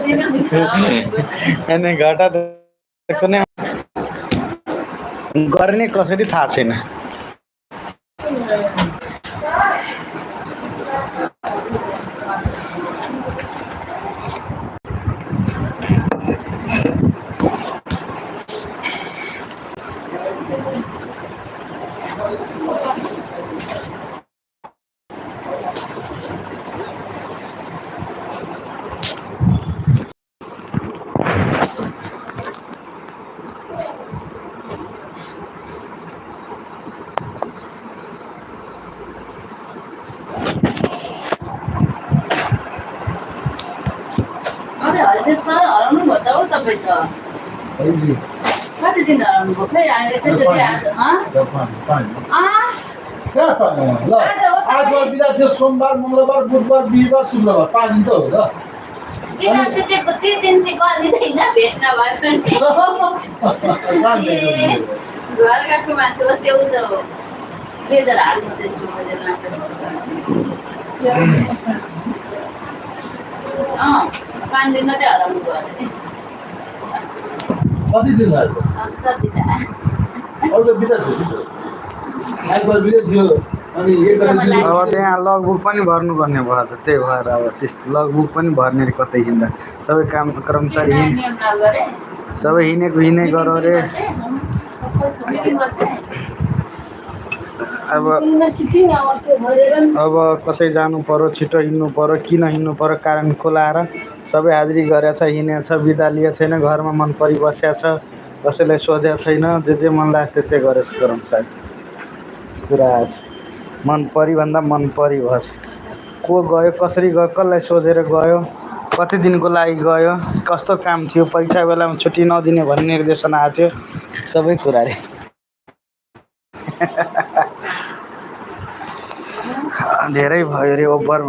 अनि घटा कुनै गर्ने कसरी थाहा छैन। सर हराउनु भयो त हौ तपाईँ त कति दिन हराउनु भयो खै अहिले आज बिदा थियो सोमबार मङ्गलबार बुधबार बिहिबार शुक्रबार 5 दिन त हो त किन त्यतिको 3 दिन चाहिँ गलिँदैन भेट्न भयो घर गएको मान्छे हो त्यो त लेजर हाल्नु त्यसमा मैले लाँदै बस्छु 5 दिन मात्रै हराउनु भयो नि कति दिन लाग्यो अरू त बिदा थियो आइतबार बिदा थियो अनि एक अब त्यहाँ लगबुक पनि भर्नुपर्ने भयो त त्यही भएर अब लगबुक पनि भर्ने रे कतै हिँड्दा सबै काम कर्मचारी सबै हिँडेको हिँडे गर रे अब कतै जानु पर्यो छिटो हिँड्नु पर्यो किन हिँड्नु पर्यो कारण खोलाएर सबै हाजिरी गरेछ हिँडेछ बिदा लिए छैन घरमा मन परि बसेको छ कसैलाई सोधेको छैन जे मन लाग्छ त्यतै गरेछ कर्मचारी कुरा आज मन परि भन्दा मन परि भएछ को गयो कसरी गयो कसलाई सोधेर गयो कति दिनको लागि गयो कस्तो काम थियो परीक्षा बेलामा छुट्टी नदिने भन्ने निर्देशना आएको थियो सबै कुरा रे धेरै भयो रे ओभर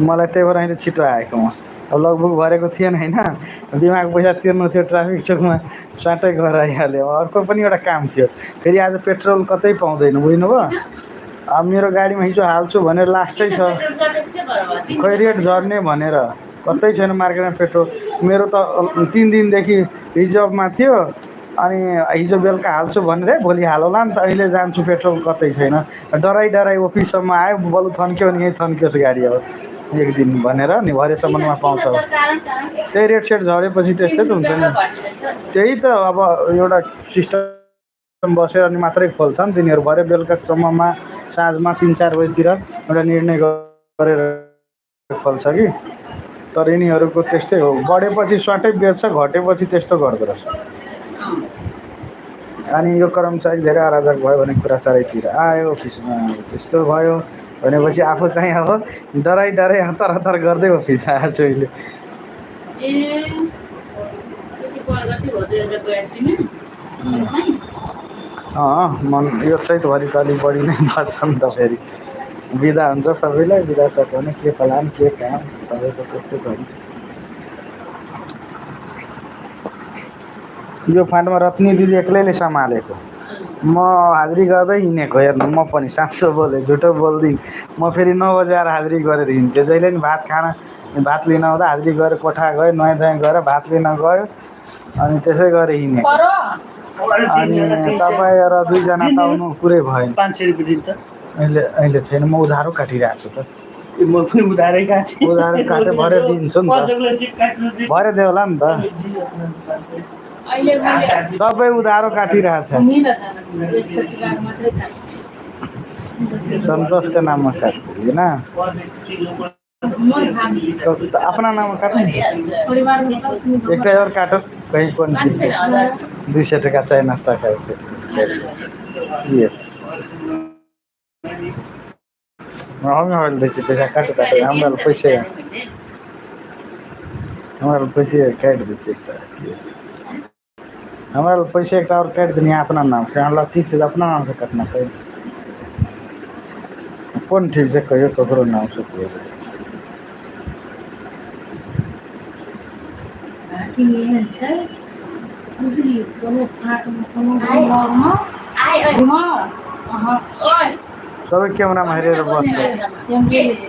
मलाई त्यही भएर अहिले छिटो आएको म अब लगभग भरेको थिएन हैन दिमाग पैसा तिर्नु थियो ट्राफिक चोकमा साटै घर आइहाल्यो अर्को पनि एउटा काम थियो फेरि आज पेट्रोल कतै पाउँदैन बुझ्नुभयो अब मेरो गाडीमा हिजो हाल्छु भनेर लास्टै छ खै रेट झर्ने भनेर कतै छैन मार्केटमा पेट्रोल मेरो त 3 दिनदेखि रिजर्भमा थियो अनि हिजो बेलुका हाल्छु भनेर भोलि हालौला नि त अहिले जान्छु पेट्रोल कतै छैन डराई अफिससम्म आयो बलु थन्क्यो नि यही थन्कियोस् गाडी अब एक दिन भनेर नि भरेसम्ममा पाउँछ त्यही रेट सेट झरेपछि त्यस्तै त हुन्छ नि त्यही त अब एउटा सिस्टम बसेर अनि मात्रै खोल्छन् तिनीहरू भरे बेलुकासम्ममा साँझमा 3-4 बजीतिर एउटा निर्णय गरेर खोल्छ कि तर यिनीहरूको त्यस्तै हो बढेपछि स्वाटै बेच्छ घटेपछि त्यस्तो गर्दो रहेछ अनि यो कर्मचारी धेरै अराजक भयो भने कुरा चारैतिर आयो अफिसमा त्यस्तो भयो भनेपछि आफू चाहिँ अब डराई हतार गर्दै अफिस आएछु अहिले मन यो चैतभरि त अलिक बढी नै बच्छ नि त फेरि बिदा हुन्छ सबैलाई बिदा सक्यो भने के प्लान के काम सबैको त्यस्तै छ यो फान्डमा रत्नी दिदी एक्लैले सम्हालेको म हाजिरी गर्दै हिँडेको हेर्नु म पनि साँचो बोले झुटो बोल्दिनँ म फेरि 9 बजे आएर हाजिरी गरेर हिँड्थेँ जहिले नि भात लिन आउँदा हाजिरी गरेर कोठा गयो नुहाइ धुवाइ गरेर भात लिन गयो अनि त्यसै गरेर हिँडेँ अनि तपाईँ र 2 जना त आउनु कुरै भएन 500 रुपैयाँ दिन त अहिले छैन म उधारो काटिरहेको छु त म पनि उधारै काटे भरे दिन्छु नि त भरे देऊला नि त सबै उधारो काटिरहेछ सन्तोषको नाममा काट्छु होइन अपना नाममा काट्नु एकटा और काटो कहीं कौन चीज 200 टका चाय नाश्ता खाए से यस हम हल देछि पैसा काटो हमरा पैसे काट देछि एकटा हमारा पैसे एक और काट देनी अपना नाम से हम लोग ठीक से अपना नाम से काटना चाहिए कौन ठीक से कहियो ककरो नाम से कहियो सबै क्यामेरामा हेरेर बस्छ हेर्दैन।